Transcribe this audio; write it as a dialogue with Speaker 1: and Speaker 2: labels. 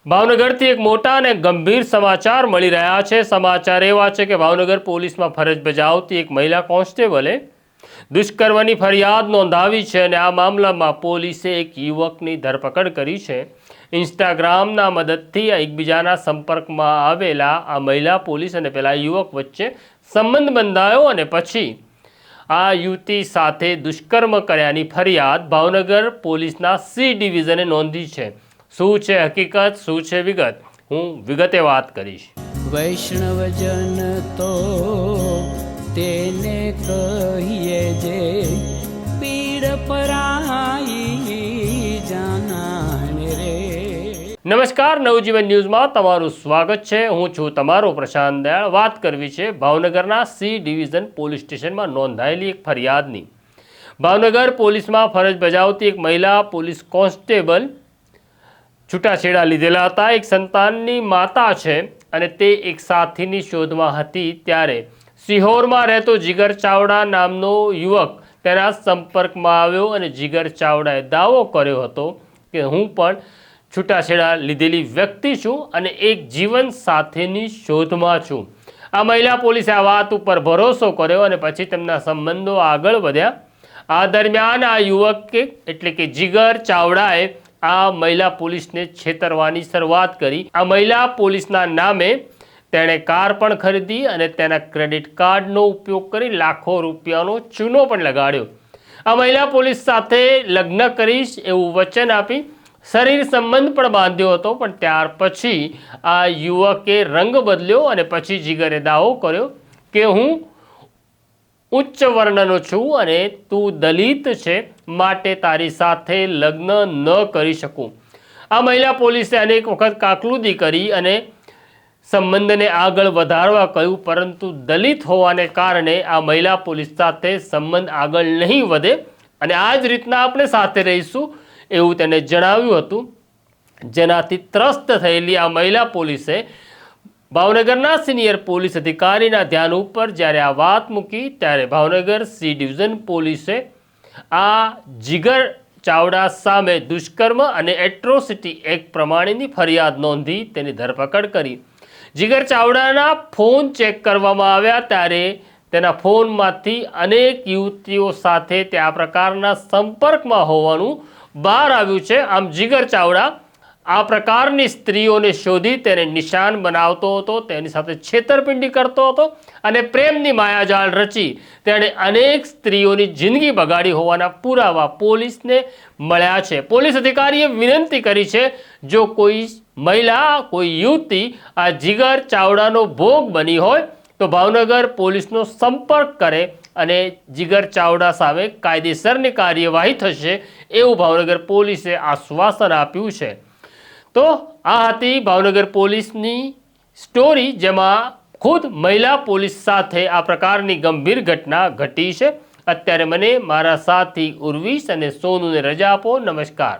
Speaker 1: ભાવનગરથી એક મોટા અને ગંભીર સમાચાર મળી રહ્યા છે। સમાચાર એવા છે કે ભાવનગર પોલીસમાં ફરજ બજાવતી એક મહિલા કોન્સ્ટેબલે દુષ્કર્મની ફરિયાદ નોંધાવી છે અને આ મામલામાં પોલીસે એક યુવકની ધરપકડ કરી છે। ઇન્સ્ટાગ્રામના મદદથી એકબીજાના સંપર્કમાં આવેલા આ મહિલા પોલીસ અને પેલા યુવક વચ્ચે સંબંધ બંધાયો અને પછી આ યુવતી સાથે દુષ્કર્મ કર્યાની ફરિયાદ ભાવનગર પોલીસના સી ડિવિઝને નોંધી છે। શું છે હકીકત, શું છે વિગત, હું વિગતે વાત કરીશ।
Speaker 2: વૈષ્ણવજન તો તેને કહીએ જે પીડ પરાઈ જાનાને રે।
Speaker 1: નમસ્કાર, નવજીવન ન્યૂઝમાં તમારું સ્વાગત છે। હું છું તમારો પ્રશાંત દયાળ। વાત કરવી છે ભાવનગરના સી ડિવિઝન પોલીસ સ્ટેશનમાં નોંધાયેલી એક ફરિયાદની। ભાવનગર પોલીસમાં ફરજ બજાવતી એક મહિલા પોલીસ કોન્સ્ટેબલ છૂટાછેડા લીધેલા હતા। એક સંતાનની માતા છે અને તે એક સાથીની શોધમાં હતી ત્યારે સિહોરમાં રહેતો જીગર ચાવડા નામનો યુવક તેના સંપર્કમાં આવ્યો અને જીગર ચાવડાએ દાવો કર્યો હતો કે હું પણ છૂટાછેડા લીધેલી વ્યક્તિ છું અને એક જીવન સાથીની શોધમાં છું। આ મહિલા પોલીસે આ વાત ઉપર ભરોસો કર્યો અને પછી તેમના સંબંધો આગળ વધ્યા। આ દરમિયાન આ યુવકે એટલે કે જીગર ચાવડાએ આ મહિલા પોલીસને છેતરવાની શરૂઆત કરી। આ મહિલા પોલીસના નામે તેણે કાર પણ ખરીદી અને તેના ક્રેડિટ કાર્ડનો ઉપયોગ કરી લાખો રૂપિયાનો ચૂનો પણ લગાડ્યો। આ મહિલા પોલીસ સાથે લગ્ન કરીશ એવું વચન આપી શરીર સંબંધ પણ બાંધ્યો હતો, પણ ત્યાર પછી આ યુવકે રંગ બદલ્યો અને પછી જીગરે દાવો કર્યો કે હું ઉચ્ચ વર્ણનો છું અને તું દલિત છે, માટે તારી સાથે લગ્ન ન કરી શકું। આ મહિલા પોલીસે અનેક વખત કાકલુદી કરી અને સંબંધને આગળ વધારવા કહ્યું, પરંતુ દલિત હોવાને કારણે આ મહિલા પોલીસ સાથે સંબંધ આગળ નહીં વધે અને આ જ રીતના આપણે સાથે રહીશું એવું તેને જણાવ્યું હતું। જેનાથી ત્રસ્ત થયેલી આ મહિલા પોલીસે ભાવનગરના સિનિયર પોલીસ અધિકારીના ધ્યાન ઉપર જ્યારે આ વાત મૂકી ત્યારે ભાવનગર સી ડિવિઝન પોલીસે આ જીગર ચાવડા સામે દુષ્કર્મ અને એટ્રોસિટી એક્ટ પ્રમાણેની ફરિયાદ નોંધી તેની ધરપકડ કરી। જીગર ચાવડાના ફોન ચેક કરવામાં આવ્યા ત્યારે તેના ફોનમાંથી અનેક યુવતીઓ સાથે તે આ પ્રકારના સંપર્કમાં હોવાનું બહાર આવ્યું છે। આમ જીગર ચાવડા આ પ્રકારની સ્ત્રીઓને શોધી તેને નિશાન બનાવતો હતો, તેની સાથે છેતરપિંડી કરતો હતો અને પ્રેમની માયાજાળ રચી તેણે અનેક સ્ત્રીઓની જિંદગી બગાડી હોવાના પુરાવા પોલીસને મળ્યા છે। પોલીસ અધિકારીએ વિનંતી કરી છે જો કોઈ મહિલા, કોઈ યુવતી આ જીગર ચાવડાનો ભોગ બની હોય તો ભાવનગર પોલીસનો સંપર્ક કરે અને જીગર ચાવડા સામે કાયદેસરની કાર્યવાહી થશે એવું ભાવનગર પોલીસે આશ્વાસન આપ્યું છે। તો આ હતી ભાવનગર પોલીસની સ્ટોરી, જેમાં ખુદ મહિલા પોલીસ સાથે આ પ્રકારની ગંભીર ઘટના ઘટી છે। અત્યારે મને મારા સાથી ઉર્વીશ અને સોનુને રજા આપો। નમસ્કાર।